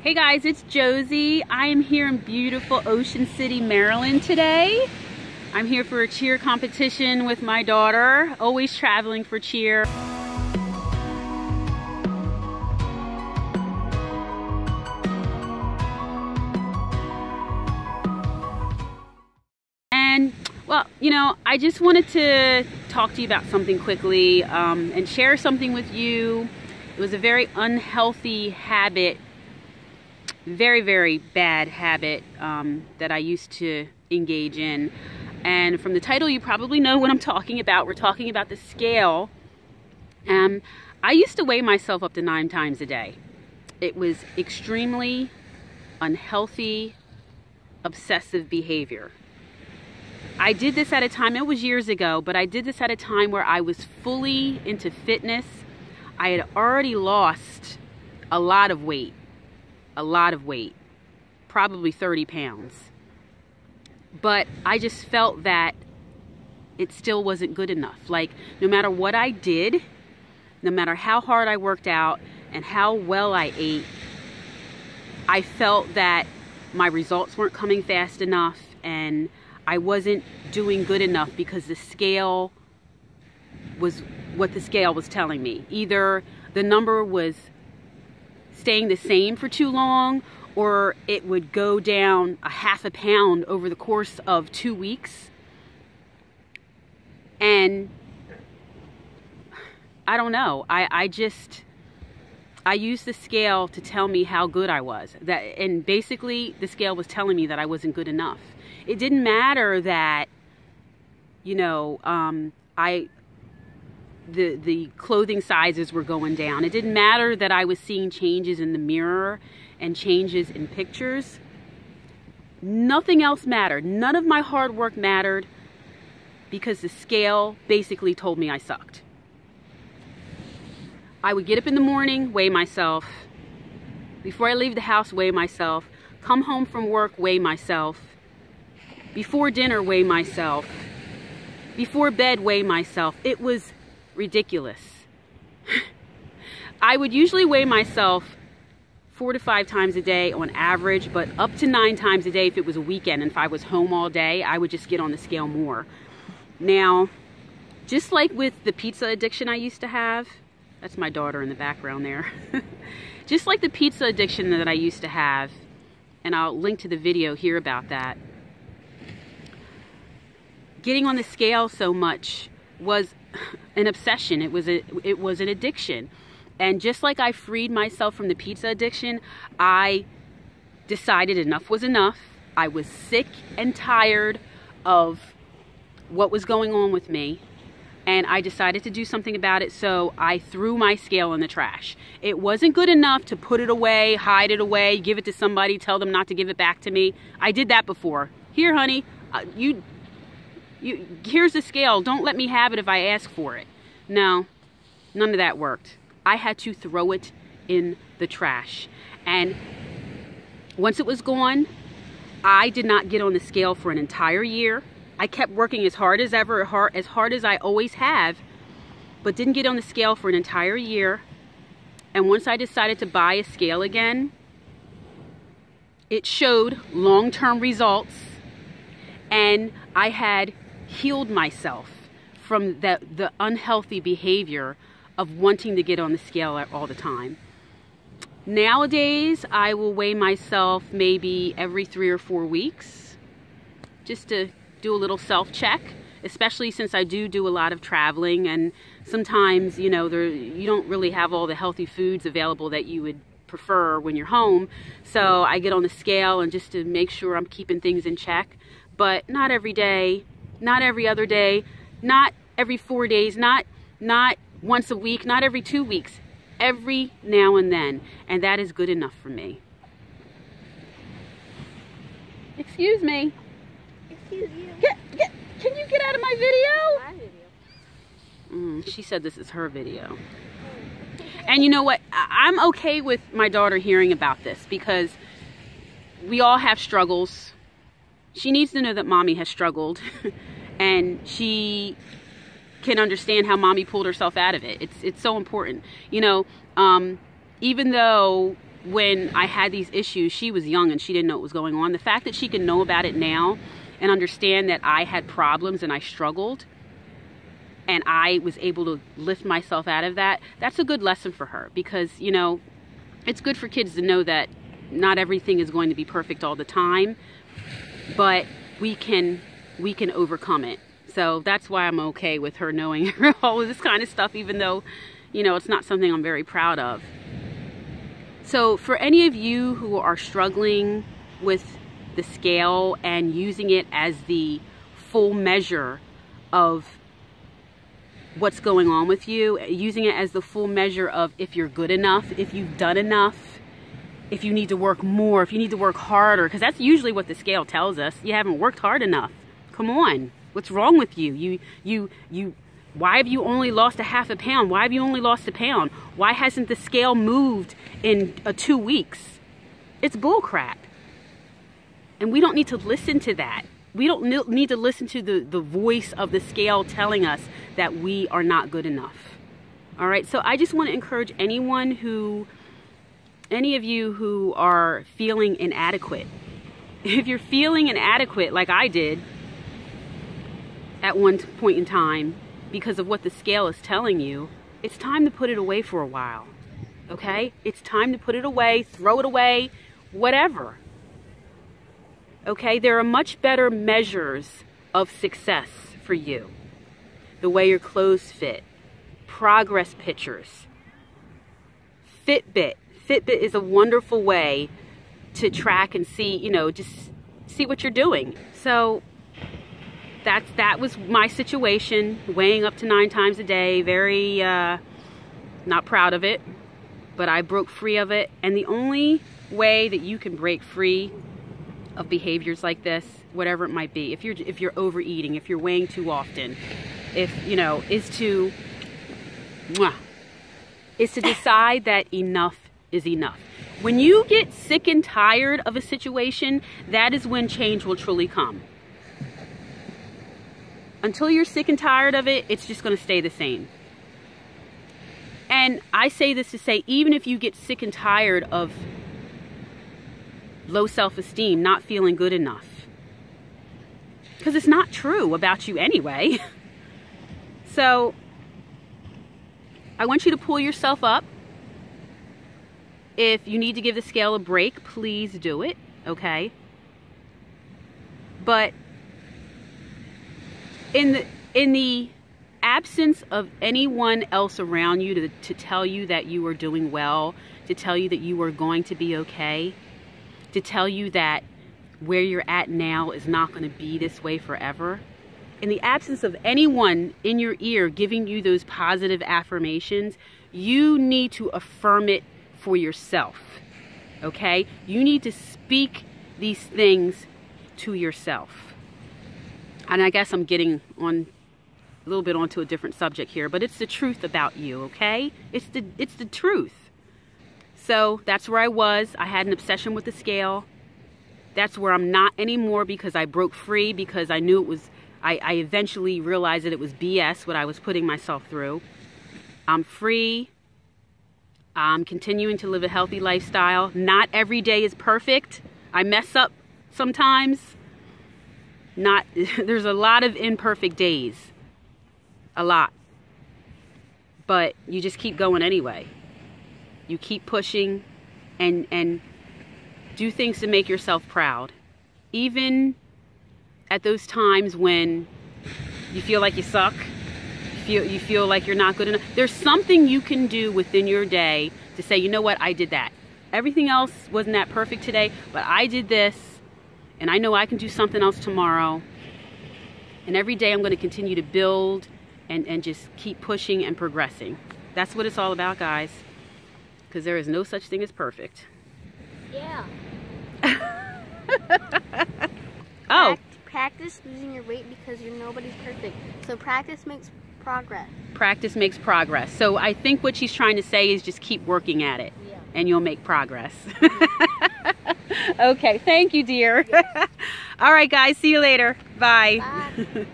Hey guys, it's Josie. I am here in beautiful Ocean City, Maryland today. I'm here for a cheer competition with my daughter, always traveling for cheer. And well, you know, I just wanted to talk to you about something quickly and share something with you. It was a very unhealthy habit, very, very bad habit that I used to engage in. And from the title, you probably know what I'm talking about. We're talking about the scale. I used to weigh myself up to 9 times a day. It was extremely unhealthy, obsessive behavior. I did this at a time, it was years ago, but I did this at a time where I was fully into fitness. I had already lost a lot of weight, probably 30 pounds. But I just felt that it still wasn't good enough. Like, no matter what I did, no matter how hard I worked out and how well I ate, I felt that my results weren't coming fast enough and I wasn't doing good enough because the scale was what the scale was telling me. Either the number was staying the same for too long, or it would go down a half a pound over the course of 2 weeks. And I don't know. I used the scale to tell me how good I was. And basically the scale was telling me that I wasn't good enough. It didn't matter that, you know, the clothing sizes were going down. It didn't matter that I was seeing changes in the mirror and changes in pictures. Nothing else mattered. None of my hard work mattered because the scale basically told me I sucked. I would get up in the morning, weigh myself. Before I leave the house, weigh myself. Come home from work, weigh myself. Before dinner, weigh myself. Before bed, weigh myself. It was ridiculous. I would usually weigh myself 4 to 5 times a day on average, but up to 9 times a day if it was a weekend. And if I was home all day, I would just get on the scale more. Now, just like with the pizza addiction I used to have, that's my daughter in the background there. Just like the pizza addiction that I used to have, and I'll link to the video here about that, getting on the scale so much was an obsession. It was an addiction. And just like I freed myself from the pizza addiction, I decided enough was enough. I was sick and tired of what was going on with me, and I decided to do something about it, so I threw my scale in the trash. It wasn't good enough to put it away, hide it away, give it to somebody, tell them not to give it back to me. I did that before. Here, honey, here's the scale. Don't let me have it if I ask for it. No, none of that worked. I had to throw it in the trash. And once it was gone, I did not get on the scale for an entire year. I kept working as hard as ever, as hard as I always have, but didn't get on the scale for an entire year. And once I decided to buy a scale again, it showed long-term results, and I had healed myself from the unhealthy behavior of wanting to get on the scale all the time. Nowadays, I will weigh myself maybe every 3 or 4 weeks just to do a little self-check, especially since I do a lot of traveling, and sometimes, you know, you don't really have all the healthy foods available that you would prefer when you're home. So I get on the scale and just to make sure I'm keeping things in check, but not every day, not every other day, not every 4 days, not once a week, not every 2 weeks, every now and then. And that is good enough for me. Excuse me. Excuse you. Can you get out of my video? My video. She said this is her video. And you know what? I'm okay with my daughter hearing about this because we all have struggles. She needs to know that mommy has struggled and she can understand how mommy pulled herself out of it. It's so important. You know, even though when I had these issues, she was young and she didn't know what was going on. The fact that she can know about it now and understand that I had problems and I struggled and I was able to lift myself out of that, that's a good lesson for her, because, you know, it's good for kids to know that not everything is going to be perfect all the time, but we can overcome it. So that's why I'm okay with her knowing all of this kind of stuff, even though, you know, it's not something I'm very proud of. So for any of you who are struggling with the scale and using it as the full measure of what's going on with you, using it as the full measure of if you're good enough, if you've done enough, if you need to work more, if you need to work harder, because that's usually what the scale tells us. You haven't worked hard enough. Come on. What's wrong with you? Why have you only lost a half a pound? Why have you only lost a pound? Why hasn't the scale moved in 2 weeks? It's bull crap. And we don't need to listen to that. We don't need to listen to the voice of the scale telling us that we are not good enough. All right, so I just want to encourage any of you who are feeling inadequate. If you're feeling inadequate like I did at one point in time because of what the scale is telling you, it's time to put it away for a while. Okay? It's time to put it away, throw it away, whatever. Okay? There are much better measures of success for you. The way your clothes fit, progress pictures, Fitbit. Fitbit is a wonderful way to track and see, you know, just see what you're doing. So that was my situation, weighing up to 9 times a day, very not proud of it, but I broke free of it. And the only way that you can break free of behaviors like this, whatever it might be, if you're overeating, if you're weighing too often, if, you know, is to decide that enough is enough. When you get sick and tired of a situation, that is when change will truly come. Until you're sick and tired of it, it's just going to stay the same. And I say this to say, even if you get sick and tired of low self-esteem, not feeling good enough, because it's not true about you anyway. So I want you to pull yourself up. If you need to give the scale a break, please do it, okay? But in the absence of anyone else around you to tell you that you are doing well, to tell you that you are going to be okay, to tell you that where you're at now is not going to be this way forever, in the absence of anyone in your ear giving you those positive affirmations, you need to affirm it for yourself, okay? You need to speak these things to yourself. And I guess I'm getting on a little bit onto a different subject here, but it's the truth about you, okay? It's the truth. So that's where I was. I had an obsession with the scale. That's where I'm not anymore, because I broke free, because I knew it was, I eventually realized that it was BS what I was putting myself through. I'm free. I'm continuing to live a healthy lifestyle. Not every day is perfect. I mess up sometimes. There's a lot of imperfect days. A lot. But you just keep going anyway. You keep pushing and do things to make yourself proud. Even at those times when you feel like you suck, you feel like you're not good enough, there's something you can do within your day to say, you know what, I did that. Everything else wasn't that perfect today, but I did this, and I know I can do something else tomorrow. And every day I'm going to continue to build and just keep pushing and progressing. That's what it's all about, guys, because there is no such thing as perfect. Yeah. Oh. Practice losing your weight, because nobody's perfect. So practice makes progress. Practice makes progress. So I think what she's trying to say is just keep working at it, yeah, and you'll make progress. Okay, thank you, dear. Yes. All right, guys, see you later. Bye. Bye.